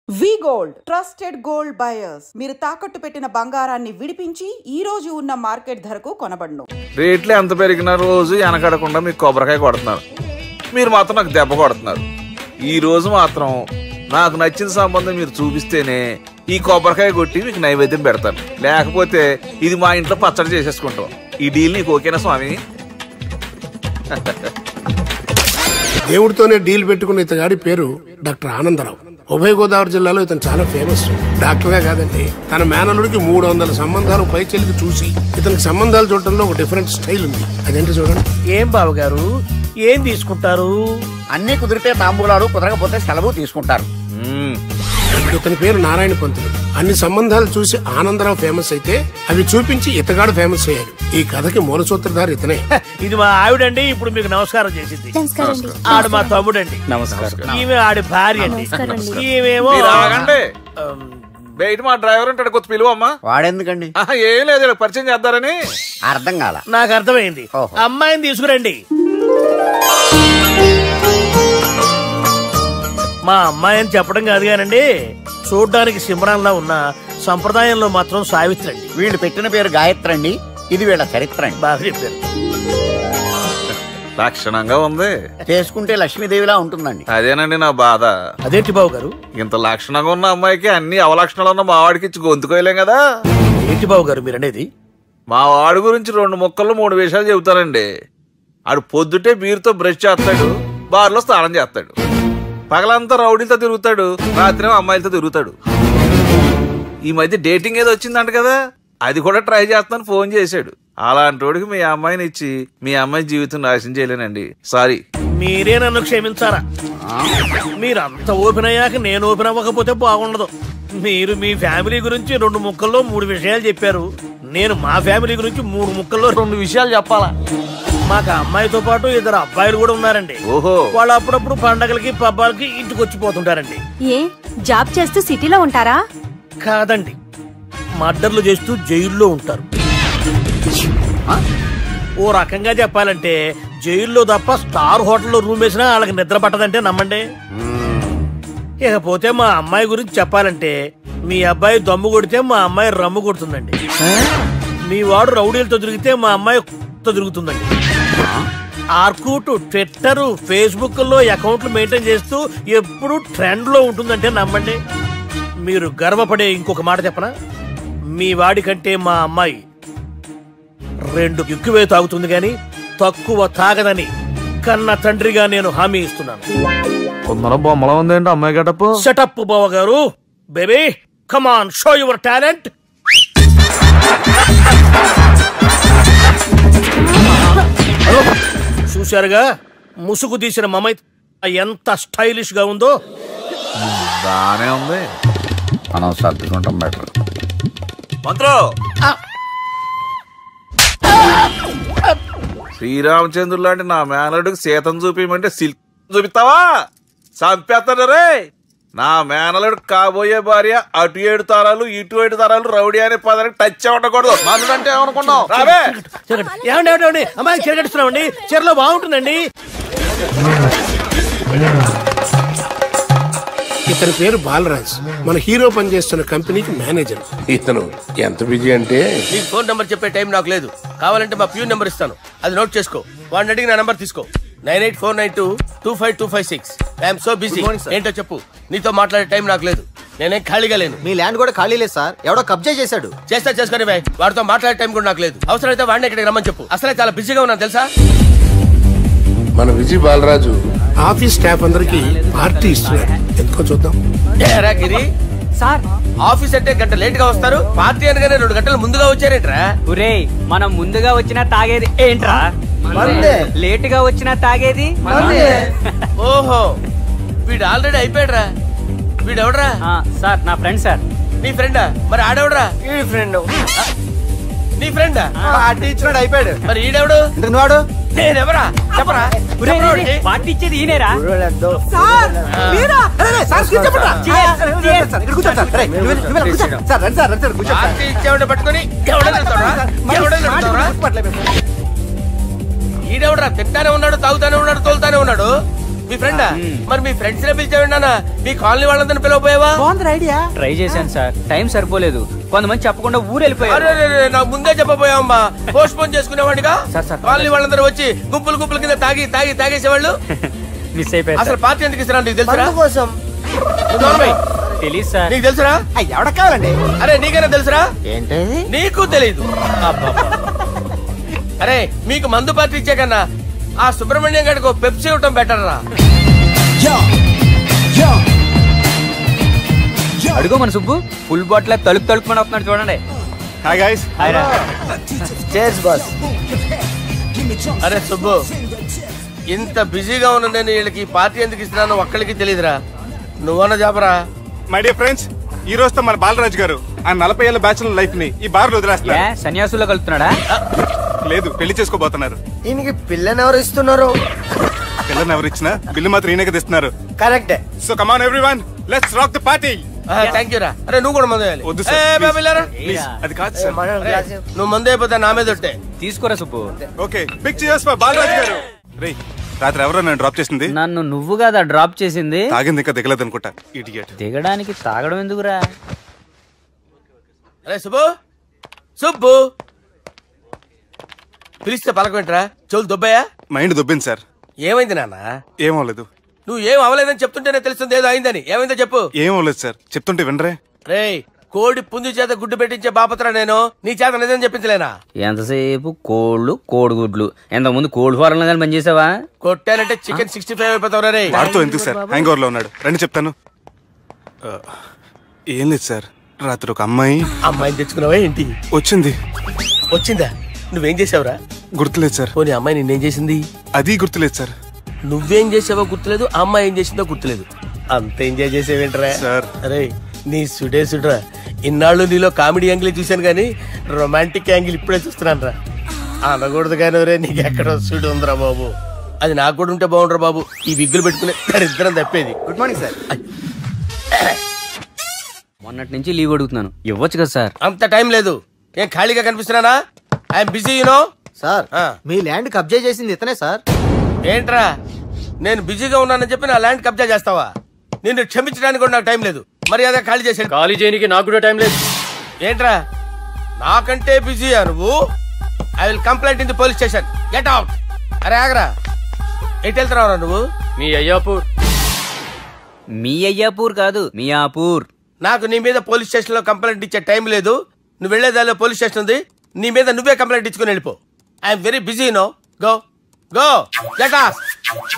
వి gold trusted gold buyers మీరు తాకట్టు పెట్టిన బంగారాన్ని విడిపించి ఈ రోజు ఉన్న మార్కెట్ ధరకు కొనబడును. రేట్లు ఎంత పెరిగిన రోజు వెనకడకుండా మీకు కొబ్బరికాయ కొడుతున్నారు, మీరు మాత్రం నాకు దెబ్బ కొడుతున్నారు. ఈ రోజు మాత్రం నాకు నచ్చిన సంబంధం మీరు చూపిస్తేనే ఈ కొబ్బరికాయ కొట్టి మీకు నైవేద్యం పెడతాను, లేకపోతే ఇది మా ఇంట్లో పచ్చడి చేసేసుకుంటాం. ఈ డీల్ నీకు ఓకేనా స్వామి? దేవుడితోనే డీల్ పెట్టుకున్న ఇతగాడి పేరు డాక్టర్ ఆనందరావు. ఉభయ గోదావరి జిల్లాలో ఇతను చాలా ఫేమస్. డాక్టర్గా కాదండి, తన మేనలుడికి 300 సంబంధాలు పైచెలికి చూసి ఇతనికి సంబంధాలు చూడటంలో ఒక డిఫరెంట్ స్టైల్ ఉంది. అదేంటి చూడండి. ఏం బాబు గారు, ఏం తీసుకుంటారు? అన్ని కుదిరితే తాంబూలాలు, కుదరకపోతే సెలవు తీసుకుంటారు. ఇతని పేరు నారాయణ పంతులు. అన్ని సంబంధాలు చూసి ఆనందరావు ఫేమస్ అయితే అవి చూపించి ఇతగాడు ఫేమస్ అయ్యాడు. ఈ కథకి మూల సూత్రధారి ఇతనే. ఇది మా ఆవిడండి, ఇప్పుడు మీకు నమస్కారం చేసింది. ఆడు మా తమ్ముడండి. నమస్కారం. ఈమె ఆడి భార్య అండి. ఈమెమో బయట మా డ్రైవర్ ఉంటాడు, కొత్త పిలువమ్మా. వాడెందుకండి? ఏం లేదు, పరిచయం చేద్దారని. అర్థం కాల. నాకు అర్థమైంది. అమ్మాయిని తీసుకురండి. మా అమ్మాయి అని చెప్పడం కాదు కానండి, చూడ్డానికి సింహరాన్లా ఉన్న సంప్రదాయంలో మాత్రం సావిత్రి అండి. వీళ్ళు పెట్టిన పేరు గాయత్రి అండి. ఇది వీళ్ళ చరిత్ర అండి. బాగా చెప్పారు. లక్షణంగా ఉంది. చేసుకుంటే లక్ష్మీదేవిలా ఉంటుందండి. అదేనండి నా బాధ. అదేంటి బాబు గారు? ఇంత లక్షణంగా ఉన్న అమ్మాయికి అన్ని అవలక్షణాలు ఉన్న మా వాడికి ఇచ్చి గొంతుకోయలేం కదా. ఏంటి బాబు గారు మీరు అనేది? మా వాడి గురించి 2 ముక్కల్లో 3 విషయాలు చెబుతానండి. ఆడు పొద్దుటే బీరుతో బ్రష్ చేస్తాడు, బార్లో స్నానం చేస్తాడు, పగలంతా రౌడీలతో తిరుగుతాడు, రాత్రి అమ్మాయిలతో తిరుగుతాడు. ఈ మధ్య డేటింగ్ ఏదో వచ్చిందంట కదా, అది కూడా ట్రై చేస్తాను ఫోన్ చేశాడు. అలాంటి వాడికి మీ అమ్మాయిని ఇచ్చి మీ అమ్మాయి జీవితం నాశనం చేయలేనండి. సారీ. మీరే నన్ను క్షమించారా? మీరంత ఓపెన్ అయ్యాక నేను ఓపెన్ అవ్వకపోతే బాగుండదు. మీరు మీ ఫ్యామిలీ గురించి 2 ముక్కల్లో 3 విషయాలు చెప్పారు. నేను మా ఫ్యామిలీ గురించి 3 ముక్కల్లో 2 విషయాలు చెప్పాలా? మాకు అమ్మాయితో పాటు 2 అబ్బాయిలు కూడా ఉన్నారండి. ఓహో. వాళ్ళు అప్పుడప్పుడు పండగలకి పబ్బాలకి ఇంటికి వచ్చిపోతుంటారండి. ఏ జాబ్ చేస్తూ సిటీలో ఉంటారా? కాదండి, మర్డర్లు చేస్తూ జైల్లో ఉంటారు. ఓ రకంగా చెప్పాలంటే జైల్లో తప్ప స్టార్ హోటల్లో రూమ్ వేసినా వాళ్ళకి నిద్ర పట్టదంటే నమ్మండి. ఇకపోతే మా అమ్మాయి గురించి చెప్పాలంటే మీ అబ్బాయి దమ్ము కొడితే మా అమ్మాయి రమ్ము కొడుతుందండి. మీ వాడు రౌడీలతో తిరిగితే మా అమ్మాయి తిరుగుతుందండి. ఆర్కుట్, ట్విట్టర్, ఫేస్బుక్ లో అకౌంట్లు మెయింటైన్ చేస్తూ ఎప్పుడు ట్రెండ్ లో ఉంటుందంటే నమ్మండి. మీరు గర్వపడే ఇంకొక మాట చెప్పనా? మీ వాడి కంటే మా అమ్మాయి 2 ఎక్కువే తాగుతుంది గాని తక్కువ తాగదని కన్న తండ్రిగా నేను హామీ ఇస్తున్నాను. బొమ్మలా ఉందేంటి అమ్మాయి గడప? సెటప్ బావ గారు. Baby come on, show your talent. చూశారుగా ముసుగు తీసిన మమై ఎంత స్టైలిష్ గా ఉందో. బానే ఉంది. మనం సర్దుకుంటాం బెటర్. మంత్రో, శ్రీరామచంద్రుడు లాంటి నా మేనలుడికి సీతను చూపించమంటే సిల్క్ చూపిస్తావా? చంపేస్తాడు రే. నా మేనలుడు కాబోయే భార్య అటు 7 తరాలు ఇటు 7 తరాలు రౌడీ అనే పదానికి టచ్ ఉండకూడదు. మనుడు అంటే ఏమనుకున్నావు? ఏమండి అమ్మాయి చెరగడుస్తున్నామండి, చెరలో బాగుంటుందండి. ఇతని పేరు బాలరాజ్. మన హీరో పనిచేస్తున్న కంపెనీకి మేనేజర్. ఇతను ఎంత బిజీ అంటే నీకు ఫోన్ నంబర్ చెప్పే టైం నాకు లేదు. కావాలంటే మా ప్యూన్ నెంబర్ ఇస్తాను, అది నోట్ చేసుకో. వాడిని అడిగి నా నంబర్ తీసుకో. 9849225256. I'm so busy. ఏంటో చెప్పు. నీతో మాట్లాడే టైం నాకు లేదు, నేనేం ఖాళీగా లేను. మీ ల్యాండ్ కూడా ఖాళీ లేదు సార్, ఎవడో కబ్జా చేశాడు. చేసుకొని వాడితో మాట్లాడే టైం కూడా నాకు లేదు. అవసరమైతే వాడిని ఇక్కడికి రమ్మని చెప్పు. అసలే చాలా బిజీగా ఉన్నాను తెలుసా. మన విజయ్ బాలరాజు ఆఫీస్ స్టాఫ్ అందరికి పార్టీ ఇస్తున్నాడు. ఎందుకో చూద్దాం. గిరి సార్, ఆఫీస్ అంటే గంట లేట్ గా వస్తారు, పార్టీ అనగానే 2 గంటలు ముందుగా వచ్చారేంట్రా? ఒరే, మనం ముందుగా వచ్చినా తాగేది ఏంట్రా? లేట్ గా వచ్చినా తాగేది. ఓహో, వీడు ఆల్రెడీ అయిపోయాడ్రా. వీడెవడరా? సార్, నా ఫ్రెండ్ సార్. నీ ఫ్రెండా? మరి ఆడెవడరా? ఈ ఫ్రెండ్. నీ ఫ్రెండా? పార్టీ ఇచ్చినాడు, అయిపోయాడు. మరి ఈడెవడు? వాడు నేనెవరా చెప్పరా? పార్టీ ఇచ్చేది ఈయనేరా? పార్టీ ఇచ్చేవాడు పట్టుకొని ఈడెవడరా? తింటానే ఉన్నాడు, తాగుతానే ఉన్నాడు, తోలుతానే ఉన్నాడు. మీ ఫ్రెండా? మరి మీ ఫ్రెండ్స్ నే పిలిచావండి అన్న, మీ కాలనీ వాళ్ళందరినీ పిలవపోయావా? ఐడియా ట్రై చేశాను సార్, టైం సరిపోలేదు. కొంతమంది చెప్పకుండా ఊరు వెళ్ళిపోయారు. నాకు ముందే చెప్పపోయావమ్మా, పోస్ట్ పోన్ చేసుకునేవాడిగా. కాలనీ వాళ్ళందరూ వచ్చి గుంపులు గుంపుల కింద తాగేసేవాళ్ళు. మిస్ అయిపోయారు. అసలు పార్టీ ఎందుకు ఇస్తున్నా నీకు తెలుసురా? తెలీదు సార్. నీకు తెలుసురా? ఎవడ కావాలండి? అరే నీకైనా తెలుసురా? ఏంటి నీకు తెలీదు? అరే మీకు మందు పార్టీ ఇచ్చే కన్నా ఆ సుబ్రహ్మణ్యం గారికి పెప్సీ ఇవ్వటం బెటర్ రా. అడుగు మన సుబ్బు ఫుల్ బాటిల్ తలుపుమని వస్తున్నాడు చూడండి. Hi guys. Chairs boss. అరే సుబ్బు, ఇంత బిజీగా ఉన్న నేను వీళ్ళకి పార్టీ ఎందుకు ఇస్తున్నాను ఒక్కడికి తెలియదురా. నువ్వన్న జాబరా? మై డియర్ ఫ్రెండ్స్, ఈ రోజుతో మన బాలరాజు గారు ఆ 40 ఏళ్ల బ్యాచులర్ లైఫ్ ని ఈ బార్ లో వదిలేస్తున్నారు. సన్యాసుల్లో కలుపుతున్నాడా? లేదు, పెళ్లి చేసుకోబోతున్నారు. ఈయనకి పిల్లని ఎవరు ఇస్తున్నారు? పిల్లని ఎవరు ఇచ్చినా బిల్లు మాత్రం ఈయనకే తెస్తున్నారు. కరెక్టే. So come on everyone, let's rock the party. Thank you రా. అరే నువ్వు కూడా మందు వేయాలి. వద్దు సార్, ప్లీజ్. అది కాదు సార్. నువ్వు మందు అయిపోతే నా మీద ఒట్టే. తీసుకోరా Subbu. Okay, big cheers for Balaraju గారు. రే, రాత్రి ఎవరో నన్ను డ్రాప్ చేసింది? నన్ను నువ్వు కదా డ్రాప్ చేసింది. తాగింది ఇంకా దిగలేదు అనుకుంటా. ఇడియట్. దిగడానికి తాగడం ఎందుకురా? అరే సుబ్బు, సుబ్బు పిలిస్తే పలకమేంట్రా? చెవులు దొబ్బాయా? Mind దొబ్బింది sir. ఏమైంది నాన్న? ఏమవలేదు. నువ్వు ఏం అవలేదని చెప్తుంటేనే తెలుస్తుంది ఏదో అయిందని. ఏమైందో చెప్పు. ఏమవలేదు సార్, చెప్తుంటే వినరే. రే, కోడి పుంజు చేత గుడ్డు పెట్టించే బాపత్రా నేను. నీ చేత నిజం చెప్పించలేనా? ఎంతసేపు కోళ్ళు కోడిగుడ్లు. ఎంతకుముందు కోడి ఫారంలో కానీ పనిచేసావా? కొట్టానంటే చికెన్ 65 అయిపోతావు రే. వాడితో ఎందుకు సార్, హ్యాంగ్ ఓవర్ లో ఉన్నాడు. రండి చెప్తాను. ఏం లేదు సార్, రాత్రి ఒక అమ్మాయిని తెచ్చుకున్నావా ఏంటి? వచ్చిందా? నువ్వేం చేసావురా? గుర్తులేదు సార్. పోనీ అమ్మాయి నిన్నేం చేసింది? అది గుర్తులేదు సార్. నువ్వేం చేసావో గుర్తులేదు, అమ్మాయి ఏం చేసిందో గుర్తులేదు. అంత ఎంజాయ్ చేసేవేంట్రా సార్? అరే నీ సుడేసుడ్రా. ఇన్నాళ్ళు నీలో కామెడీ యాంగిల్ చూశాను కానీ రొమాంటిక్ యాంగిల్ ఇప్పుడే చూస్తున్నాను రా. అనకూడదు కానీ రే, నీకు ఎక్కడ సుడు ఉందిరా బాబు. అది నాకు కూడా ఉంటే బాగుండ్రా బాబు. ఈ విగ్గులు పెట్టుకునే ఇద్దరం తప్పేది. Good morning sir. మొన్నటి నుంచి లీవ్ అడుగుతున్నాను, ఇవ్వచ్చు కదా సార్? అంత టైం లేదు. ఏం ఖాళీగా కనిపిస్తున్నానా? I'm busy you know. సార్, మీ ల్యాండ్ కబ్జా చేసింది ఇతనే సార్. ఏంట్రా, నేను బిజీగా ఉన్నానని చెప్పి నా ల్యాండ్ కబ్జా చేస్తావా? నిన్ను క్షమించడానికి కూడా నాకు టైం లేదు. మర్యాద ఖాళీ చేసాడు. ఖాళీ చేయడానికి నాకు కూడా టైం లేదు. ఏంట్రా, నాకంటే బిజీయా నువ్వు? I will complaint in the police station. Get out. అరే ఆగరా, ఎటు వెళ్తున్నావురా నువ్వు? మీ అయ్యాపూర్. మీ అయ్యాపూర్ కాదు, మియాపూర్. నాకు నీ మీద పోలీస్ స్టేషన్ లో కంప్లైంట్ ఇచ్చే టైం లేదు. నువ్వు వెళ్లేదాలో పోలీస్ స్టేషన్ ఉంది. నీ మీద నువ్వే కంప్లైంట్ ఇచ్చుకుని వెళ్ళిపో. I'm very busy no. Go go get out.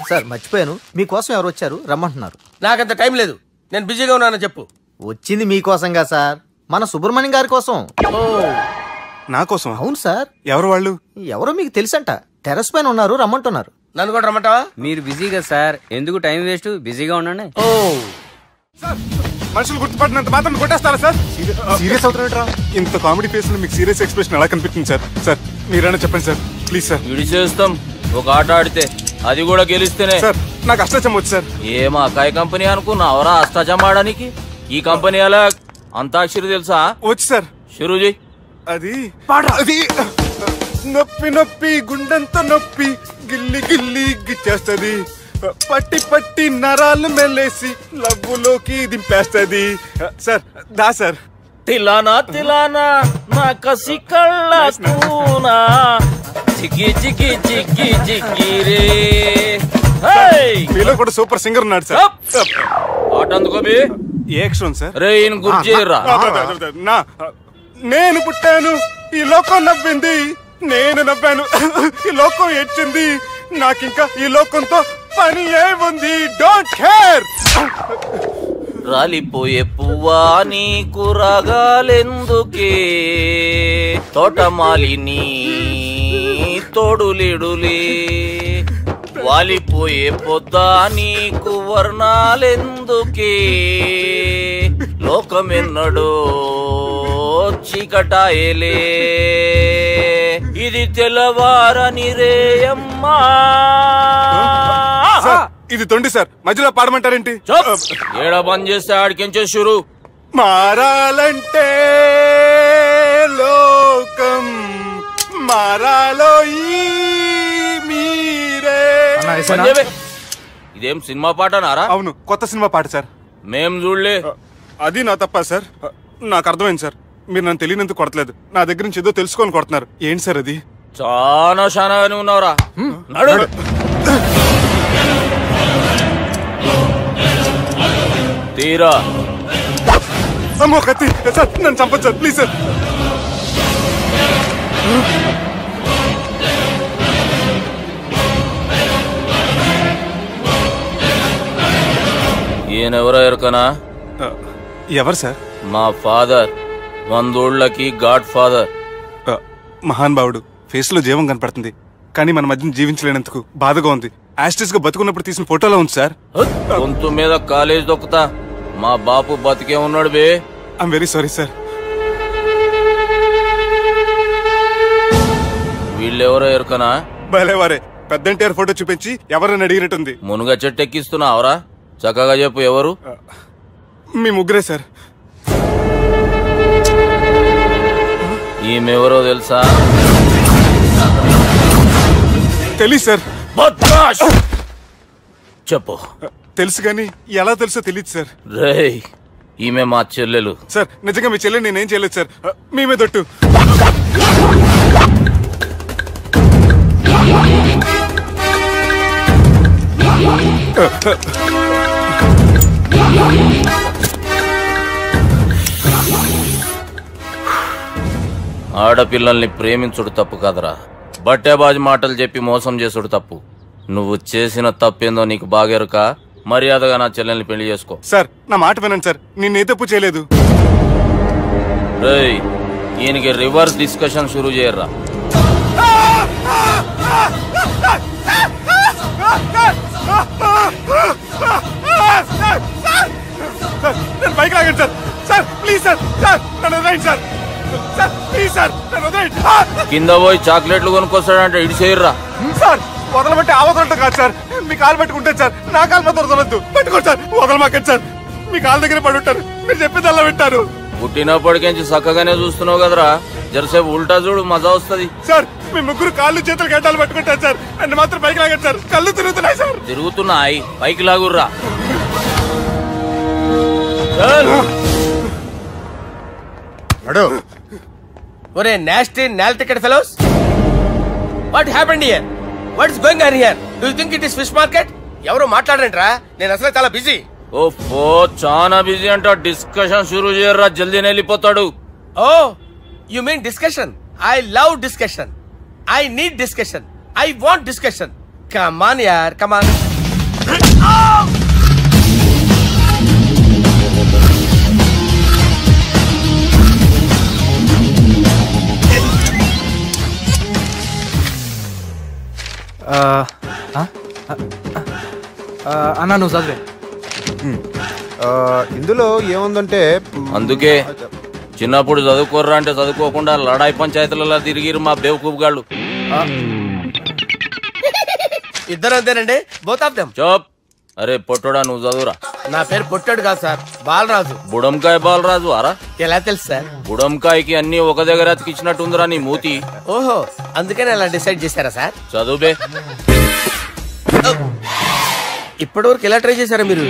Sir మర్చిపోయాను, మీకోసం ఎవరు వచ్చారు రమ్మంటున్నారు. నాకంత టైం లేదు, నేను బిజీగా ఉన్నానని చెప్పు. వచ్చింది మీకోసంగా సార్, మన సుబ్రహ్మణ్యం గారి కోసం. నా కోసం? అవును సార్. ఎవరు వాళ్ళు? ఎవరో మీకు తెలుసంట. టెర్రస్ పైన ఉన్నారు, రమ్మంటున్నారు. నన్ను కూడా రమ్మంటావా? మీరు బిజీగా సార్, ఎందుకు టైం వేస్ట్, బిజీగా ఉండండి. మనుషులు గుర్తుపట్టినంత మాత్రం కొట్టేస్తారా సార్? సీరియస్ అవుతారా? ఇంత కామెడీ ఫేస్ లో మీకు సీరియస్ ఎక్స్ప్రెషన్ ఎలా కనిపిస్తుంది సార్? సార్ మీరైనా చెప్పండి సార్, ప్లీజ్ సార్. విడిచేస్తాం ఒక ఆట ఆడితే, అది కూడా గెలిస్తేనే. సార్ నాకు అష్టాచం వచ్చు సార్. ఏం అకాయ కంపెనీ అనుకున్నావరా అష్టాచం ఆడడానికి? ఈ కంపెనీ అలా అంతాక్షరి తెలుసా? వచ్చు సార్. షురూజీ. అది నొప్పి నొప్పి గుండెంత నొప్పి గిల్లి గిల్లి గిచ్చేస్తది, పట్టి పట్టి నరాలు మెల్లేసి లవ్వులోకి దింపేస్తది. సార్ దా సార్. తిలానా తిలానా నా కసి కళ్ళ కూనా చిక్కి చిక్కి చిక్కి చిక్కి రే. మీలో కూడా సూపర్ సింగర్ ఉన్నాడు సార్. ఆట అందుకోబి ఏ అక్షరం సార్? రే గుర్తు చేయరా. నేను పుట్టాను, ఈ లోకం నవ్వింది, నేను నవ్వాను, ఈ లోకం ఏడ్చింది, నాకింకా ఈ లోకంతో పని ఏముంది? Don't care. రాలిపోయే పువ్వా నీకు రాగాలెందుకే, తోటమాలిని తోడులిడులే, వాలిపోయే పొద్దా నీకు వర్ణాలెందుకే, లోకమెన్నడో చీకటాయలే, ఇది తెల్లవారని రేయమ్మా. ఇది తొండి సార్, మధ్యలో పాడమంటారేంటి? ఏడ బంద్ చేస్తే ఆడికించే షురు. మారాలంటే లోకం మారాలో ఈ మీరే. ఇదేం సినిమా పాటనారా? అవును, కొత్త సినిమా పాట సార్. మేం చూడలే. అది నా తప్ప సార్. నాకు అర్థమైంది సార్. మీరు నన్ను తెలియనందుకు కొడతలేదు, నా దగ్గర నుంచి ఏదో తెలుసుకొని కొడుతున్నారు. ఏంటి సార్ అది? చాలా శానాగానే ఉన్నావురా. నడు. తీరా. అమ్మో కత్తి సార్, నన్ను చంపదు సార్, ప్లీజ్ సార్. ఈయనెవరో ఎరుకనా? ఎవరు సార్? మా ఫాదర్, 100 గాడ్ ఫాదర్. మహాన్ భావుడు. ఫేస్ లో జీవం కనపడుతుంది, కానీ మన మధ్యన జీవించలేనందుకు బాధగా ఉంది. యాస్టిస్ గా బతుకున్నప్పుడు తీసిన ఫోటోలో ఉంది సార్. గొంతు మీద కాలేజ్ దొక్కుతా. మా బాపు బతికే ఉన్నాడు బే. I'm very sorry sir. వీళ్ళెవరో ఎరుకనా? భలేవారే, పెద్ద ఎన్టీఆర్ ఫోటో చూపించి ఎవరని అడిగినట్టుంది. మునుగ చెట్టు ఎక్కిస్తున్నావురా? చక్కగా చెప్పు, ఎవరు? మీ ముగ్గురే సార్. ఈమెవరో తెలుసా? తెలీదు సార్. చెప్పు. తెలుసు కానీ ఎలా తెలుసో తెలియదు సార్. రేయ్, ఈమె మా చెల్లెలు సార్. నిజంగా మీ చెల్లెలు నేనేం చేయలేదు సార్. మీ మీద దొట్టు. ఆడపిల్లల్ని ప్రేమించుడు తప్పు కాదరా, బట్టేబాజు మాటలు చెప్పి మోసం చేసుడు తప్పు. నువ్వు చేసిన తప్పేందో నీకు బాగెరుక. మర్యాదగా నా చెల్లెల్ని పెళ్లి చేసుకో. సార్ నా మాట వినండి సార్, నేనే తప్పు చేయలేదు. రేయ్, ఈయనకి రివర్స్ డిస్కషన్ షురూ చేయర్రా. నేను బైక్ లాగండి sir. Sir please sir. Sir నన్ను వదిలేయండి సార్. సార్ ప్లీజ్ సార్, నన్ను వదిలేయండి. కింద పోయి చాక్లెట్లు కొనుక్కొస్తాడంటే ఇడి చేయర్రా. సార్ వదలబట్టి ఆ వదలటం కాదు సార్, మీ కాలు పట్టుకుంటాను సార్. నా కాలు మాత్రం వదలొద్దు. పట్టుకోండి సార్, వదలమాకండి సార్. మీ కాలు దగ్గర పడి ఉంటారు, మీరు చెప్పేది అలా వింటారు. పుట్టినప్పటికేంచి చక్కగానే చూస్తున్నావు కదరా, జరసేపు ఉల్టా చూడు, మజా వస్తుంది. సార్ మీ ముగ్గురు కాళ్ళు చేతులు గడ్డాలు పట్టుకుంటారు సార్. నన్ను మాత్రం బైక్ లాగండి సార్. కళ్ళు తిరుగుతున్నాయి సార్. తిరుగుతున్నాయి, పైకి లాగుర్రా. ఒరే నాస్టీ నాల్టికెట్ fellows, what happened here? What is going on here? Do you think it is fish market? ఎవరో మాట్లాడండిరా, నేను అసలే చాలా బిజీ. ఓఫో, చాలా బిజీ అంట. డిస్కషన్ షురూ చేయర్రా, జల్దీ వెళ్ళిపోతాడు. Oh you mean discussion? I love discussion. I need discussion. I want discussion. Come on యార్, కమ్ ఆన్. అన్నా నువ్వు చదివే. ఇందులో ఏముందంటే, అందుకే చిన్నప్పుడు చదువుకోర్రా అంటే చదువుకోకుండా లడాయి పంచాయతీలలో తిరిగిరు మా బేవకూపు గాళ్ళు. ఇద్దరు అంతేనండి, బోత్ ఆఫ్ దెమ్. చోప్. అరే పొట్టోడా, నువ్వు చదువురా. నా పేరు పొట్టాడు కాదు సార్, బాలరాజు. బుడంకాయ బాలరాజు అరా? ఎలా తెలుసు సార్? బుడంకాయకి అన్ని ఒక దగ్గర అతికిచ్చినట్టుందిరా నీ మూతి. ఓహో, అందుకని అలా డిసైడ్ చేశారా సార్? చదువుబే. ఇప్పటి వరకు ఎలా ట్రై చేశారా మీరు?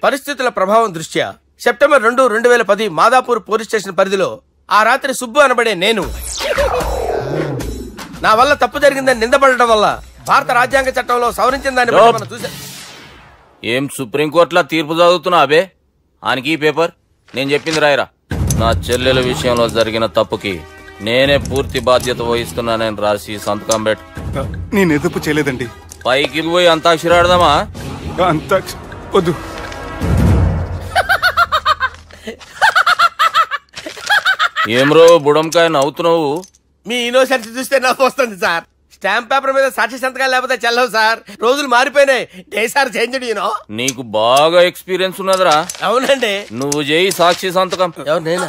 పరిస్థితుల ప్రభావం దృష్ట్యా సెప్టెంబర్ 2, 2010 మాదాపూర్ పోలీస్ స్టేషన్ పరిధిలో ఆ రాత్రి సుబ్బు అనబడే నేను నా వల్ల తప్పు జరిగిందని నిందపడటం వల్ల భారత రాజ్యాంగ చట్టంలో సవరించిన దాన్ని బట్టి మనం చూసా. ఏం సుప్రీంకోర్టులో తీర్పు చదువుతున్నా అబే? ఆనికి ఈ పేపర్ నేను చెప్పింది రాయరా. నా చెల్లెల విషయంలో జరిగిన తప్పుకి నేనే పూర్తి బాధ్యత వహిస్తున్నానని రాసి సంతకం పెట్టు. నేను ఎదుపు చేయలేదండి. పైకి పోయి అంతాక్షరి ఆడదామా? వద్దు. ఏమ్రో బుడంకాయ నవ్వుతున్నావు? మీ ఇన్నోసెన్స్ చూస్తే నవ్వు వస్తుంది సార్. స్టాంప్ పేపర్ మీద సాక్షి సంతకాలు లేకపోతే చెల్లవు సార్. రోజులు మారిపోయినాయి. Day sir change. నీకు బాగా ఎక్స్పీరియన్స్ ఉన్నదిరా. అవునండి. నువ్వు చేయి సాక్షి సంతకం. ఎవరు? నేనా?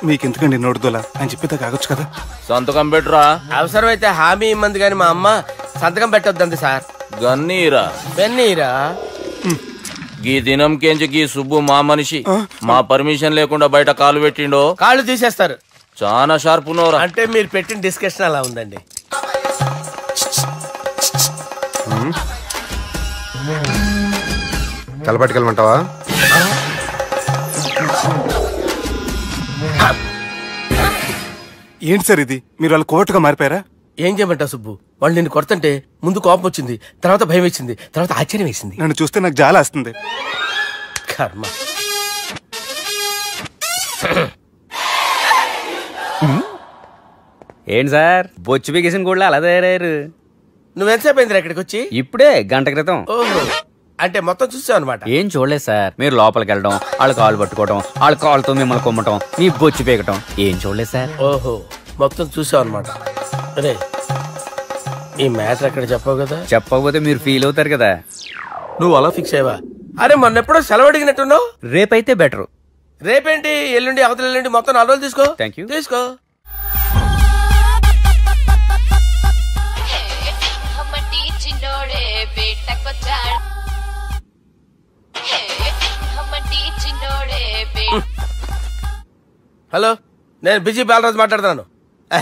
మీకెందుకండి నోడుదోలా అని చెప్పేదా కాగొచ్చు కదా. సంతకం పెట్టురా. అవసరమైతే హామీ ఇమ్మంది కానీ మా అమ్మ సంతకం పెట్టొద్దండి సార్. గన్నీరా పెన్నీరా? గీ దినంకేంచి గీ సుబ్బు మా మనిషి. మా పర్మిషన్ లేకుండా బయట కాలు పెట్టిండో కాళ్ళు తీసేస్తారు. చాలా షార్ప్ ఉన్నవరా. అంటే మీరు పెట్టిన డిస్కషన్ అలా ఉందండి. కలపట్టుకెళ్ళమంటావా? ఏంటి సార్ ఇది? మీరు వాళ్ళు కోర్టుగా మారిపోయారా? ఏం చేయమంటావు సుబ్బు? వాళ్ళు నిన్ను కొడుతుంటే ముందు కోపం వచ్చింది, తర్వాత భయం వేసింది, తర్వాత ఆశ్చర్యం వేసింది. నన్ను చూస్తే నాకు జాలి వస్తుంది. కర్మ. ఏంటి సార్ బొచ్చు బిగేసిన కూడా అలా తయారయ్యారు? నువ్వెంతసేపు అయిందిరా ఇక్కడికి వచ్చి? ఇప్పుడే గంట క్రితం. ఓహో, అంటే మొత్తం చూసావు అనమాట. ఏం చూడలేదు సార్. మీరు లోపలికి వెళ్ళడం, వాళ్ళ కాళ్ళు పట్టుకోవడం, వాళ్ళ కాళ్ళతో మిమ్మల్ని కొమ్మటం, నీ బొచ్చు పీకటం ఏం చూడలేదు సార్. ఓహో, మొత్తం చూసావు అనమాట. అరే, ఈ మ్యాటర్ అక్కడ చెప్పావు కదా? చెప్పకపోతే మీరు ఫీల్ అవుతారు కదా. నువ్వు అలా ఫిక్స్ అయ్యవా? అరే, మొన్నెప్పుడో సెలవు అడిగినట్టున్నావు. రేపైతే బెటర్. రేపేంటి, ఎల్లుండి, అవతల ఎల్లుండి, మొత్తం 4 రోజులు తీసుకో. Thank you. తీసుకో. హలో, నేను బిజీ బాలరాజు మాట్లాడుతున్నాను.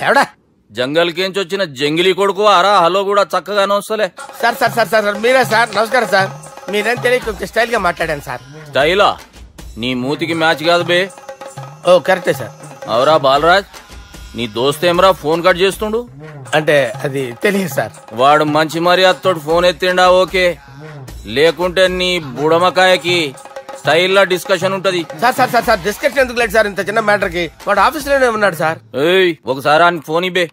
ఎవడా? జంగల్ కేంచి వచ్చిన జంగిలీ కొడుకు అరా హలో కూడా చక్కగానే వస్తలే. సార్ సార్ సార్ సార్ మీరే సార్? నమస్కారం సార్. మీరేం తెలియక కొంచెం స్టైల్ గా మాట్లాడాను సార్. స్టైలా? నీ మూతికి మ్యాచ్ కాదు బే. ఓ కరెక్టే సార్. అవరా బాలరాజ్, నీ దోస్తేమరా ఫోన్ కట్ చేస్తుండు? అంటే అది తెలియదు సార్. వాడు మంచి మర్యాదతో ఫోన్ ఎత్తిండా ఓకే, లేకుంటే నీ బుడమకాయకి స్టైల్ డిస్కషన్ ఉంటది. Sir sir sir sir discussion ఎందుకు లేదు సార్? ఇంత చిన్న మ్యాటర్ కి వాడు ఆఫీస్ లోనే ఉన్నాడు సార్. ఏయ్, ఒకసారి ఆయన ఫోన్ ఇబ్బే.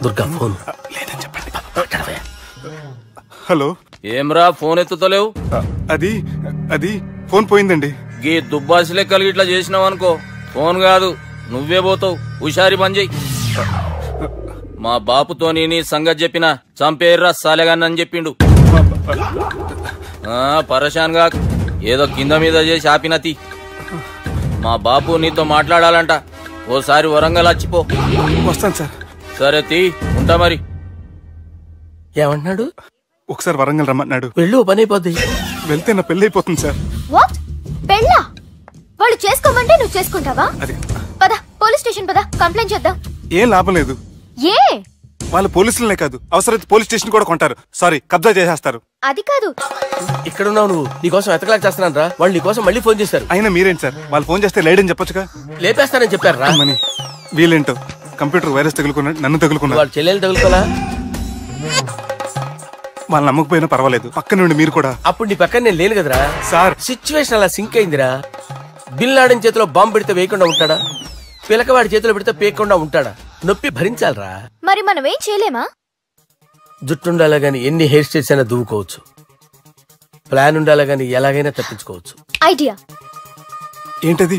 దుర్గా ఫోన్. హలో. ఏమ్రా ఫోన్ ఎత్తుతలేవు? అది అది ఫోన్ పోయిందండి. గీ దుబ్బాసి లెక్కలు ఇట్లా చేసినావు అనుకో, ఫోన్ కాదు నువ్వే పోతావు. హుషారి పని చెయ్యి. మా బాపుతో నీ సంగతి చెప్పిన చంపేర్రా సాలెగాన్ని అని చెప్పిండు. పరేషాన్ గా ఏదో కింద మీద చేసి ఆపినతి. మా బాపు నీతో మాట్లాడాలంట. ఓసారి వరంగల్ వచ్చిపో. వస్తాను సార్. సరే తీ, ఉంటా మరి. ఏమంటున్నాడు? ఒకసారి వరంగల్ రమ్మన్నాడు. వెళ్ళు, పని అయిపోద్ది. వెళ్తే నా పెళ్లి అయిపోతుంది సార్. వాట్? పెళ్ళా? వాళ్ళు చేసుకోమంటే నువ్వు చేసుకుంటావా? పద పోలీస్ స్టేషన్ పద, కంప్లైంట్ చేద్దాం. ఏం లాభం లేదు. ఏ? వాళ్ళు పోలీసులనే కాదు, అవసరమైతే పోలీస్ స్టేషన్ కూడా కొంటారు. సారీ, కబ్జా చేసేస్తారు. అది కాదు. ఇక్కడ ఉన్నావు నువ్వు, నీకోసం ఎతకలేక చేస్తున్నాను రా. వాళ్ళు నీకోసం మళ్ళీ ఫోన్ చేశారు. అయినా మీరేంటి సార్, వాళ్ళు ఫోన్ చేస్తే లేడని చెప్పొచ్చుగా. లేపేస్తానని చెప్పారు రా. వీళ్ళేంటో కంప్యూటర్ వైరస్ తగులుకున్నాడు, నన్ను తగులుకున్నాడు. వాళ్ళ చెల్లెలు తగులుకోలా? వాళ్ళు నమ్మకపోయినా పర్వాలేదు, పక్క నుండి మీరు కూడా. అప్పుడు నీ పక్కన నేను లేను కదరా సార్. సిచ్యువేషన్ అలా సింక్ అయిందిరా. బిల్ లాడన్ చేతిలో బాంబు పెడితే వేయకుండా ఉంటాడా? పిలకవాడి చేతిలో పెడితే పేయకుండా ఉంటాడా? నొప్పి భరించాలరా. మరి మనం ఏం చేయలేమా? జుట్టుండాలా గాని ఎన్ని హెయిర్ స్టైల్స్ అయినా దువ్వుకోవచ్చు. ప్లాన్ ఉండాలా గాని ఎలాగైనా తప్పించుకోవచ్చు. ఐడియా ఏంటది?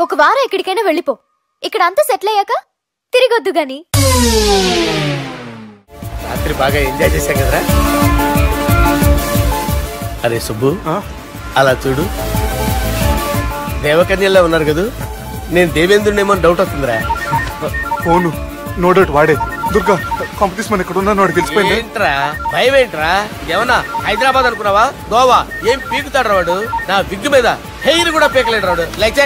ఒక వారం ఎక్కడికైనా వెళ్ళిపో. ఇక్కడ అంతా సెటిల్ అయ్యాక తిరిగొద్దు గాని. రాత్రి బాగా ఎంజాయ్ చేశాం కదరా. అరే సుబ్బు, అలా చూడు, దేవకన్యలా ఉన్నారు కదా. నేను దేవేంద్రునేమో డౌట్ వస్తుందిరా. ఫోను నో డౌట్ వాడే. దుర్గా కాంపిటీషన్ ఇక్కడ ఉన్నా వాడు తెలిసిపోయింది. ఏంట్రా భయం? ఏంట్రా ఏమన్నా హైదరాబాద్ అనుకున్నావా? గోవా ఏం పీకుతాడు వాడు? నా విగ్గు మీద హెయిర్ కూడా పీకలేడు రాడు. లైక్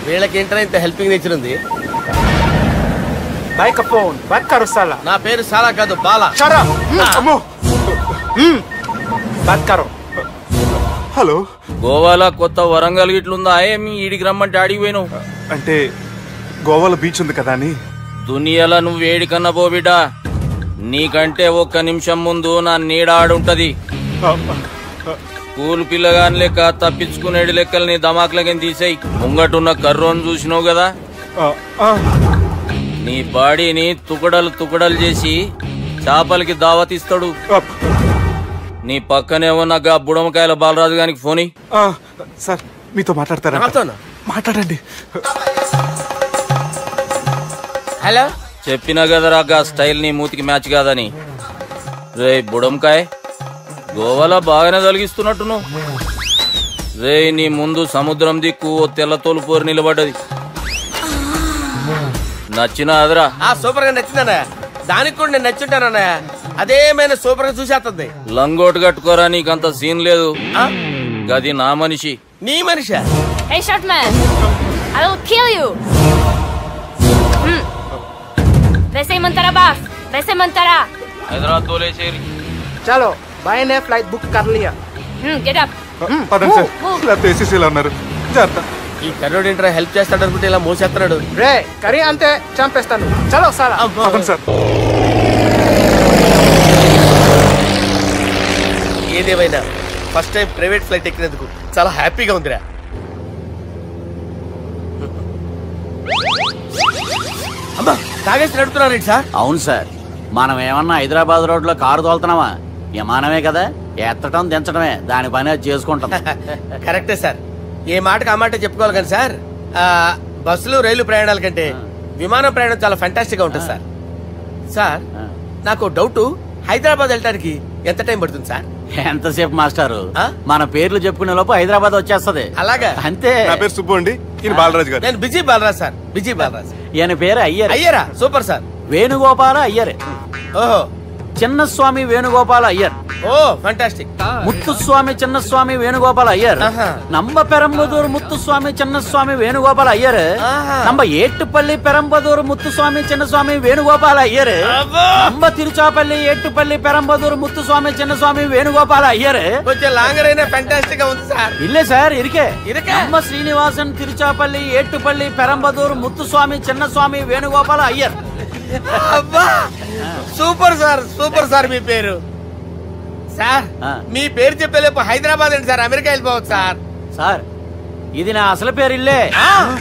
వీళ్ళకేంట్రా ఇంత హెల్పింగ్ నేచర్ ఉంది? నా పేరు సాలా కాదు, బాలా. హలో. గోవాలో కొత్త వరంగల్ గిట్లుందా? ఏమి ఈడికి రమ్మంటే ఆడికి పోయినావు? అంటే గోవాలో బీచ్ ఉంది కదా అని. దునియాలో నువ్వు వేడికన్నా పో బిడ్డా. నీకంటే ఒక్క నిమిషం ముందు నా నీడ ఆడుంటది. స్కూల్ పిల్లగాని లెక్క తప్పించుకునేడు లెక్కలు నీ దమాకులకి తీసేయి. ముంగటున్న కర్రోని చూసినావు కదా, నీ బాడీని తుకడలు తుకడలు చేసి చేపలకి దావతిస్తాడు. నీ పక్కనే ఉన్న గా బుడమకాయల బాలరాజు గారికి ఫోని. సార్ మీతో మాట్లాడతారా? మాట్లాడండి. హలో. చెప్పినా కదరా గా స్టైల్ నీ మూతికి మ్యాచ్ కాదని. రే బుడంకాయ్, గోవాలో బాగానే తొలగిస్తున్నట్టు నువ్వు. రే నీ ముందు సముద్రం దిక్కు ఓ తెల్ల తోలుపోరు నిలబడ్డది. నచ్చినా అదరా? సూపర్ గా నచ్చిందన్నా. దానికి కూడా నేను నచ్చుంటానన్నా. అదేమైనా సూపర్ గా చూసేస్తుంది. లంగోటు కట్టుకోరా, నీకంత సీన్ లేదు. గది నా మనిషి. నీ మనిషా? Hey short man, I will kill you. వేసేయమంటారా బాస్? वैसे मंतरा हैदराबाद तोले शेर चलो भाई ने फ्लाइट बुक कर लिया गेट अप పదండి సార్ లేకపోతే ఏసీసీలో ఉన్నారు జాగ్రత్త. ఈ కర్రోడు ఏంట్రా హెల్ప్ చేస్తాడు అనుకుంటే ఇలా మోసేస్తున్నాడు. రే కరీ అంతే చంపేస్తాను. చలో సారా. పదండి సార్. ఏదేమైనా ఫస్ట్ టైం ప్రైవేట్ ఫ్లైట్ ఎక్కినందుకు చాలా హ్యాపీగా ఉందిరా. అమ్మా తాగేసి నడుపుతున్నారండి సార్. అవును సార్, మనం ఏమన్నా హైదరాబాద్ రోడ్ లో కారు తోలుతున్నామా? విమానమే కదా, ఎత్తటం దించడమే దాని పని అది చేసుకుంటాం. కరెక్టే సార్, ఏ మాటకు ఆ మాట చెప్పుకోవాలి కానీ సార్ బస్సులు రైలు ప్రయాణాల కంటే విమానం ప్రయాణం చాలా ఫెంటాస్టిక్ గా ఉంటుంది సార్. సార్ నాకు డౌట్, హైదరాబాద్ వెళ్ళడానికి ఎంత టైం పడుతుంది సార్? ఎంతసేపు మాస్టారు, మన పేర్లు చెప్పుకునే లోపు హైదరాబాద్ వచ్చేస్తది. అలాగా? అంతే. నా పేరు సుబ్బు అండి, ఈయన బాలరాజు గారు. నేను busy Balaraj sir. Busy Balaraj. ఈయన పేరు అయ్యర్. అయ్యరా? Super sir. వేణుగోపాల అయ్యర్. ఓహో. చిన్నస్వామి వేణుగోపాల అయ్యర్. Oh fantastic. ముత్తుస్వామి చిన్నస్వామి వేణుగోపాల అయ్యర్. నంబ పెరంబదూరు ముత్తుస్వామి చిన్నస్వామి వేణుగోపాల అయ్యర్. నంబ ఏట్టుపల్లి పెరంబదూరు ముత్తుస్వామి చిన్నస్వామి వేణుగోపాల అయ్యర్. నంబ తిరుచాపల్లి ఏట్టుపల్లి పెరంబదూరు ముత్తుస్వామి చిన్నస్వామి వేణుగోపాల అయ్యర్. కొంచెం లాంగర్ అయినా ఫంటాస్టిక్ గా ఉంది సార్. ఇల్లే సార్ ఇరికే. నంబ శ్రీనివాసన్ తిరుచాపల్లి ఏట్టుపల్లి పెరంబదూరు ముత్తుస్వామి చిన్నస్వామి వేణుగోపాల అయ్యర్. అబ్బా సూపర్ సార్, సూపర్ సార్. మీ పేరు సార్, మీ పేరు చెప్పేలేపు హైదరాబాద్ అండి సార్, అమెరికా వెళ్ళిపోవచ్చు సార్. సార్ ఇది నా అసలు పేరు ఇల్లే,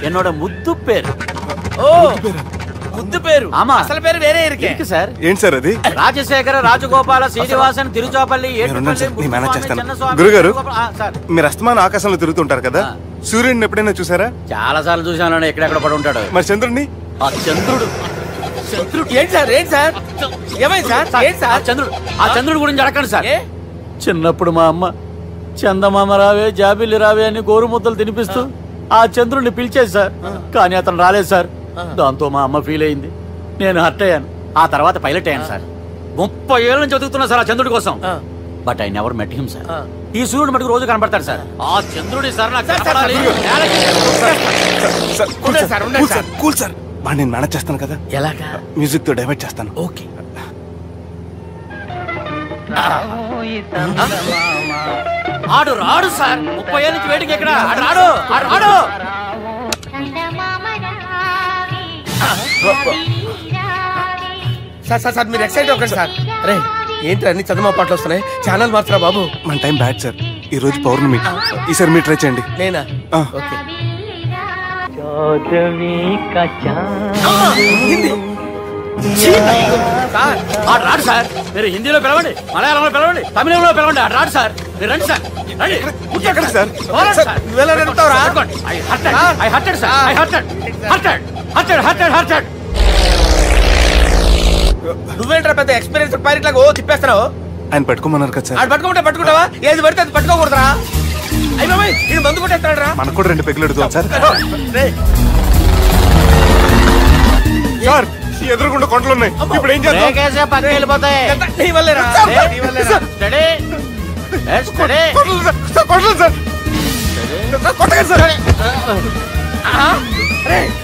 ఎన్నోడ ముద్దు పేరు. ఓ ముద్దు పేరు. ఆమా అసలు పేరు వేరే ఇరికే సార్. ఏంటి సార్ అది? రాజశేఖర రాజగోపాల శ్రీనివాసన్ తిరుచాపల్లి గురుగారు, మీరు అస్తమాన ఆకాశంలో తిరుగుతుంటారు కదా, సూర్యుడిని ఎప్పుడైనా చూసారా? చాలా సార్లు చూసాను, ఎక్కడెక్కడ పడి ఉంటాడు. మరి చంద్రుడిని? ఆ చంద్రుడు. ఏంటి సార్? ఏంటి సార్? ఏమైంది సార్? ఏంటి సార్? చంద్రుడు. ఆ చంద్రుడు గురించి అడగండి సార్. చిన్నప్పుడు మా అమ్మ చందమామ రావే జాబిల్లి రావే అని గోరు ముద్దలు తినిపిస్తూ ఆ చంద్రుడిని పిలిచేది సార్, కానీ అతను రాలేదు సార్. దాంతో మా అమ్మ ఫీల్ అయింది, నేను హర్ట్ అయ్యాను. ఆ తర్వాత పైలట్ అయ్యాను సార్. 30 ఏళ్ళ నుంచి చదువుతున్నా సార్ ఆ చంద్రుడి కోసం. But I never met him sir. ఈ సూర్యుడు మటుకు రోజు కనబడతాడు సార్. ఆ చంద్రుడి సార్ నాకు కూల్ సార్, నేను మేనేజ్ చేస్తాను కదా. ఎలాగా? మ్యూజిక్ తో డైవర్ట్ చేస్తాను. ఓకే. ఆడు రాడు సార్, 30 ఏళ్ళ నుంచి వేటికి ఎక్కడ ఆడు రాడు. ఆడు రాడు. సార్ సార్ సార్ మీరు ఎక్సైట్ అవ్వకండి సార్. అరే ఏంటి అన్ని చదువు పాటలు వస్తున్నాయి, ఛానల్ మార్చరా బాబు. మన టైం బ్యాడ్ సార్, ఈ రోజు పౌర్ణమి. ఈసారి మీరు ట్రై చేయండి. నేనా? ఓకే. ఆడు రాడు సార్, మీరు హిందీలో పిలవండి, మలయాళంలో పిలవండి, తమిళంలో పిలవండి, ఆడు రాడు సార్. మీరు రండి సార్. నువ్వేంట్రా పెద్ద ఎక్స్పీరియన్స్ పైరెట్ లాగా ఓ తిప్పేస్తున్నావు? ఆయన పట్టుకోమన్నారు కదా సార్. ఆడు పట్టుకుంటే పట్టుకుంటావా? ఏది పడితే అది పట్టుకోకూడదురా. అయ్యి బాబాయ్ ఈయన మందు కొట్టేస్తాడు రా. మనకు కూడా 2 పెగ్గులు అడుగుతాం సార్. సార్ ఎదురుకుండా కొండలు ఉన్నాయి, ఇప్పుడు ఏం చేద్దాం? పక్కకి వెళ్ళిపోతాయి. నీ వల్లేరా?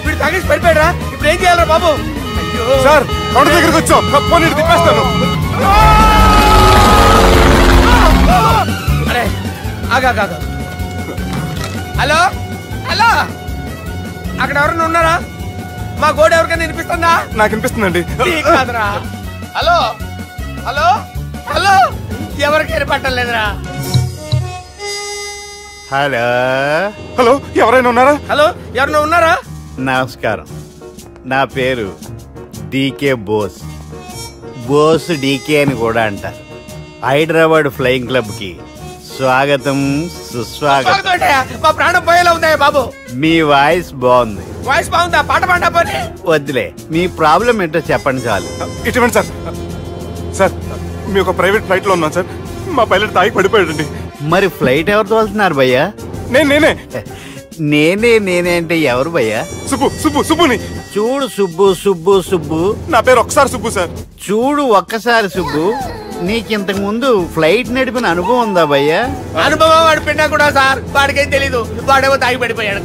వీడు తాగేసి పడిపోయాడు రా. ఇప్పుడు ఏం చేయాలరా బాబు? సార్ కొండ దగ్గరికి వచ్చాం, పోనీ తిప్పేస్తాను. అరే ఆగా. హలో హలో, అక్కడ ఎవరైనా ఉన్నారా? మా గోడ ఎవరికైనా వినిపిస్తుందా? నాకు వినిపిస్తుందండి. కాదురా. హలో హలో హలో, ఎవరికి ఏర్పట్టలేదురా. హలో హలో, ఎవరైనా ఉన్నారా? హలో ఎవరైనా ఉన్నారా? నమస్కారం, నా పేరు డీకే బోస్. బోస్ డీకే అని కూడా అంటారు. హైదరాబాద్ ఫ్లయింగ్ క్లబ్ కి స్వాగతం సుస్వాగతం. మా ప్రాణం పోయేలా ఉందా బాబు? మీ వాయిస్ బాగుంది. వాయిస్ బాగుందా? పాట పాడా పోనీ. వద్దులే, మీ ప్రాబ్లం ఏంటో చెప్పండి చాలు. ఇటువంటి సార్, సార్ మీ ఒక ప్రైవేట్ ఫ్లైట్ లో ఉన్నాం సార్, మా పైలట్ తాగి పడిపోయాడండి. మరి ఫ్లైట్ ఎవరు తోలుతున్నారు భయ్యా? నేనే నేనే అంటే ఎవరు భయ్యా? సుబ్బుని. చూడు సుబ్బు, నా పేరు ఒకసారి సుబ్బు సార్. చూడు ఒక్కసారి సుబ్బు, నీకింతకు ముందు ఫ్లైట్ నడిపిన అనుభవం ఉందా భయ్యా? అనుభవం వాడి పిన్నా కూడా సార్, వాడికేం తెలీదు. వాడేమో తాగి పడిపోయాడు.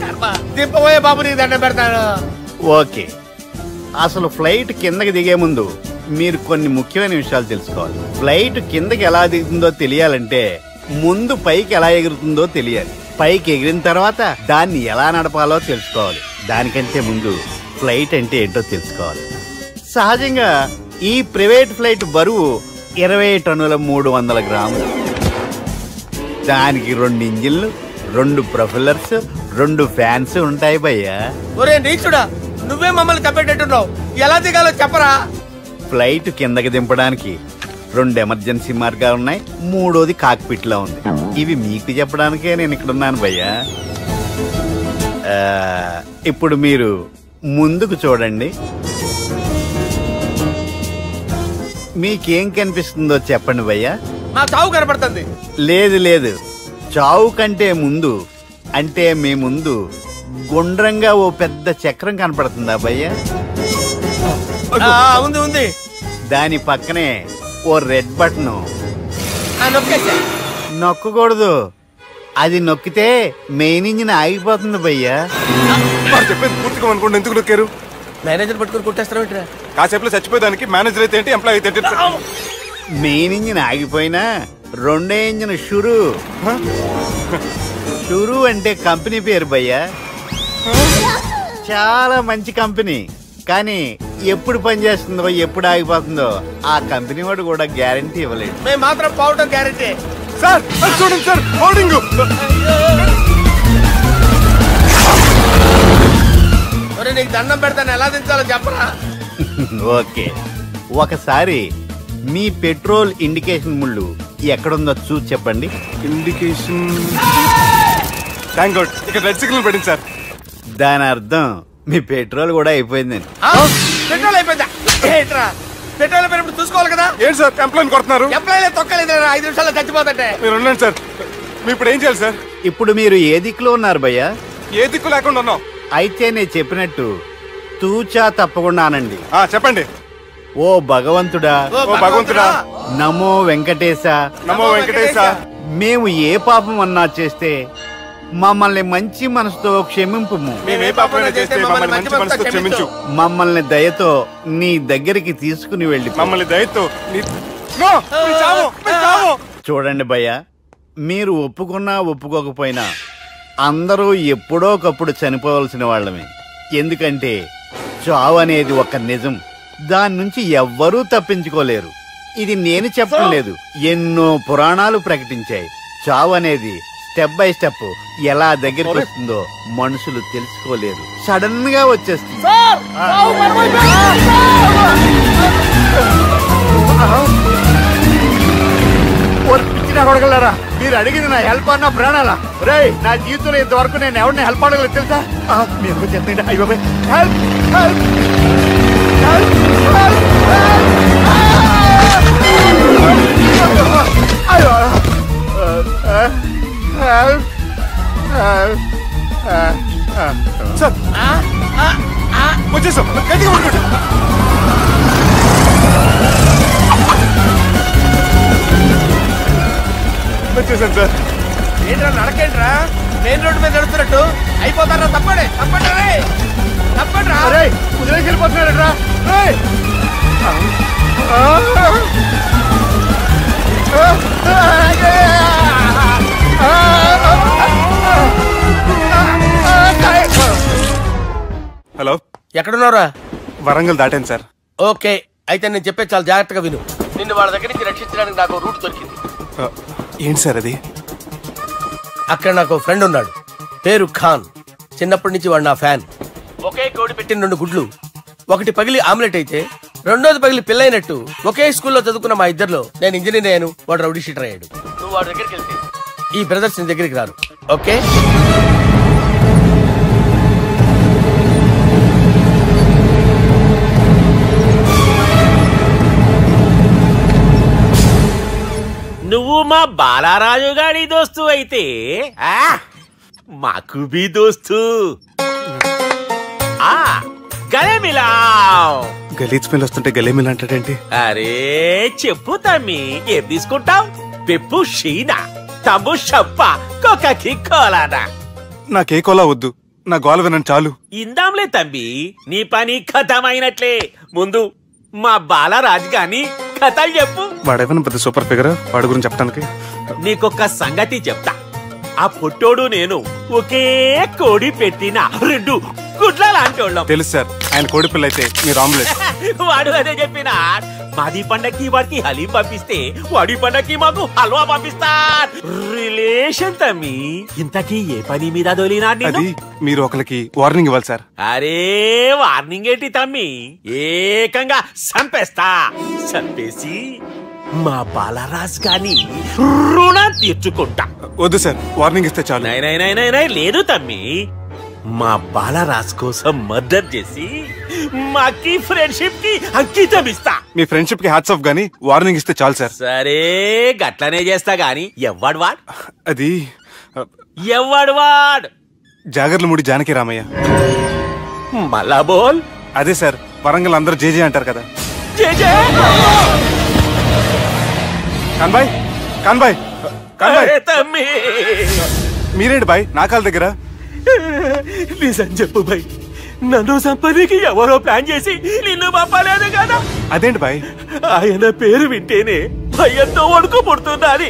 దింపబోయే బాబు నీకు దండం పెడతాను. ఓకే, అసలు ఫ్లైట్ కిందకి దిగే ముందు మీరు కొన్ని ముఖ్యమైన విషయాలు తెలుసుకోవాలి. ఫ్లైట్ కిందకి ఎలా దిగుతుందో తెలియాలంటే ముందు పైకి ఎలా ఎగురుతుందో తెలియాలి. పైకి ఎగిరిన తర్వాత దాన్ని ఎలా నడపాలో తెలుసుకోవాలి. దానికంటే ముందు ఫ్లైట్ అంటే ఏంటో తెలుసుకోవాలి. సహజంగా ఈ ప్రైవేట్ ఫ్లైట్ బరువు 20 టన్నుల 300 గ్రాములు. దానికి 2 ఇంజిన్లు, 2 ప్రొఫెల్లర్స్, 2 ఫ్యాన్స్ ఉంటాయి భయ్యా. ఒరే నీచుడా, నువ్వే మమ్మల్ని తప్పేటట్టున్నావు. ఎలా దిగాలో చెప్పరా? ఫ్లైట్ కిందకి దింపడానికి 2 ఎమర్జెన్సీ మార్గాలు ఉన్నాయి. 3వది కాక్పిట్ లో ఉంది. ఇవి మీకు చెప్పడానికే నేను ఇక్కడ ఉన్నాను భయ్యా. ఇప్పుడు మీరు ముందుకు చూడండి. మీకేం కనిపిస్తుందో చెప్పండి భయ్యా. మా చావు కనపడుతుంది. లేదు, చావు కంటే ముందు అంటే మీ ముందు గుండ్రంగా ఓ పెద్ద చక్రం కనపడుతుందా భయ్యా? ఉంది. దాని పక్కనే ఓ రెడ్ బటన్. నొక్కకూడదు. అది నొక్కితే మెయిన్ ఇంజిన్ ఆగిపోతుంది భయ్యా. చెప్పేది పూర్తిగా అనుకోండి. ఎందుకు నొక్కారు? మేనేజర్ పట్టుకుని కొట్టేస్తారా? కాసేపులో చచ్చిపోయేదానికి మేనేజర్ అయితే ఏంటి, ఎంప్లాయ్ అయితే ఏంటి? మెయిన్ ఇంజిన్ ఆగిపోయినా 2వ ఇంజిన్ షురు అంటే కంపెనీ పేరు భయ్యా. చాలా మంచి కంపెనీ. కానీ ఎప్పుడు పనిచేస్తుందో ఎప్పుడు ఆగిపోతుందో ఆ కంపెనీ వాడు కూడా గ్యారంటీ ఇవ్వలేదు. మేము మాత్రం పోవడం గ్యారంటీ. సార్ చూడండి సార్, హోల్డింగ్. నీకు దండం పెడతాను, ఎలా దించాలో చెప్పరా? ఓకే, ఒకసారి మీ పెట్రోల్ ఇండికేషన్ ముళ్ళు ఎక్కడుందో చూసి చెప్పండి. ఇండికేషన్ థాంక్ గాడ్, ఇక్కడ రెడ్ సిగ్నల్ పడింది సార్. దాని అర్థం మీ పెట్రోల్ కూడా అయిపోయిందండి. పెట్రోల్ అయిపోయిందా? పెట్రోల్ అయిపోయినప్పుడు చూసుకోవాలి కదా. ఏంటి సార్ ఎంప్లాయ్ కొడుతున్నారు? ఎంప్లాయ్ తొక్కలేదు, 5 నిమిషాల్లో చచ్చిపోతుంటే. మీరు ఉండండి సార్. మీ ఇప్పుడు ఏం చేయాలి సార్? ఇప్పుడు మీరు ఏ దిక్కులో ఉన్నారు భయ్యా? ఏ దిక్కు లేకుండా ఉన్నాం. అయితే నేను చెప్పినట్టు తూచా తప్పకుండా అనండి. చెప్పండి. ఓ భగవంతుడా, నమో వెంకటేశ, నమో వెంకటేశ. మేము ఏ పాపం అన్నా చేస్తే మమ్మల్ని మంచి మనసుతో క్షమింపు. మమ్మల్ని దయతో నీ దగ్గరికి తీసుకుని వెళ్ళి. మమ్మల్ని దయతో చూడండి భయ్యా, మీరు ఒప్పుకున్నా ఒప్పుకోకపోయినా అందరూ ఎప్పుడో ఒకప్పుడు చనిపోవలసిన వాళ్ళమే. ఎందుకంటే చావు అనేది ఒక నిజం. దాని నుంచి ఎవ్వరూ తప్పించుకోలేరు. ఇది నేను చెప్పడం లేదు, ఎన్నో పురాణాలు ప్రకటించాయి. చావు అనేది స్టెప్ బై స్టెప్ ఎలా దగ్గరికి వస్తుందో మనుషులు తెలుసుకోలేరు. సడన్ గా వచ్చేస్తుంది. కొడగలరా, మీరు అడిగింది నా హెల్ప్ అన్న ప్రాణాలా? రే, నా జీవితంలో ఇంతవరకు నేను ఎవరిని హెల్ప్ అడగలేదు తెలుసా? మీరు చెప్పండి. అయ్యో హెల్ప్ హెల్ప్ వచ్చేసాం. గట్టిగా పట్టుకోండి. వచ్చేసాను సార్. ఏంట్రా నడకేంట్రా? మెయిన్ రోడ్డు మీద నడుస్తున్నట్టు అయిపోతారా? తప్పండి తప్పండి రా. కుదిరేసి వెళ్ళిపోతున్నారా? హలో, ఎక్కడున్నారా? వరంగల్ దాటాను సార్. ఓకే, అయితే నేను చెప్పే చాలా జాగ్రత్తగా విను. నిన్ను వాళ్ళ దగ్గర నుంచి రక్షించడానికి నాకు రూట్ దొరికింది. ఏంటి సార్ అది? అక్కడ నాకు ఫ్రెండ్ ఉన్నాడు, పేరు ఖాన్. చిన్నప్పటి నుంచి వాడు నా ఫ్యాన్. ఒకే కోడి పెట్టిన 2 గుడ్లు, ఒకటి పగిలి ఆమ్లెట్ అయితే రెండోది పగిలి పిల్లైనట్టు ఒకే స్కూల్లో చదువుకున్న మా ఇద్దరిలో నేను ఇంజనీర్ అయ్యాను, వాడు రౌడీ షీటర్ అయ్యాడు. నువ్వు వాడి దగ్గరికి వెళ్తే ఈ బ్రదర్స్ నీ దగ్గరికి రారు. ఓకే? నువ్వు మా బాలారాజు గాడి దోస్తు అయితే మాకు బి దోస్తు. గలీజ్ స్మెల్ వస్తుంటే గలేమిలా అంటాడేంటి? అరే చెప్పు తమ్మి, ఏం తీసుకుంటావు? పెప్పు షీనా, తమ్ము షప్ప, కొకకి కోలానా? నాకే కోలా వద్దు, నా గోల వినండి చాలు. ఇందాంలే తమ్మి, నీ పని ఖతమైనట్లే. ముందు మా బాలరాజ్ గాని కథలు చెప్పు. వాడేమైనా పెద్ద సూపర్ ఫిగర్, వాడి గురించి చెప్పడానికి. నీకొక సంగతి చెప్తా. ఆ పొట్టోడు నేను ఒకే కోడి పెట్టిన 2 గుడ్ల లాంటి వాళ్ళం. తెలుసు సార్, ఆయన కోడి పిల్ల అయితే మీరు ఆమ్లెట్. వాడు అదే చెప్పిన. మాది పండక్కి వాడికి హలీం పంపిస్తే వాడి పండక్కి మాకు హల్వా పంపిస్తా. రిలేషన్ తమ్మి. ఇంతకీ ఏ పని మీద దొలినా? అది మీరు ఒకరికి వార్నింగ్ ఇవ్వాలి సార్. అరే వార్నింగ్ ఏంటి తమ్మి, ఏకంగా చంపేస్తా. చంపేసి మా బాలరాజ్ గాని రుణం తీర్చుకుంటా. వద్దు సార్, వార్నింగ్ ఇస్తే చాలు. లేదు తమ్మి, మా బాలరాజ్ కోసం మర్డర్ చేసి మాకి ఫ్రెండ్షిప్ కి అంకితం ఇస్తా. మీ ఫ్రెండ్షిప్ కి హ్యాట్స్ ఆఫ్ గానీ వార్నింగ్ ఇస్తే చాలు సార్. సరే గట్లనే చేస్తా గాని ఎవ్వడు వాడ్? అది ఎవ్వడు వాడ్? జాగర్లమూడి జానకి రామయ్య. మళ్ళా బోల్. అదే సార్, వరంగల్ అందరూ జేజే అంటారు కదా. జేజే కాన్బాయ్, కాన్బాయ్, కాన్బాయ్. తమ్మి మీరేంటి బాయ్ నా కాళ్ళ దగ్గర? నిజం చెప్పు బాయ్, నన్ను సంపదికి ఎవరో ప్లాన్ చేసి నిన్ను పంపలేదు కదా. అదేంటి బాయ్? ఆయన పేరు వింటేనే భయంతో వణుకు పుడుతున్నది.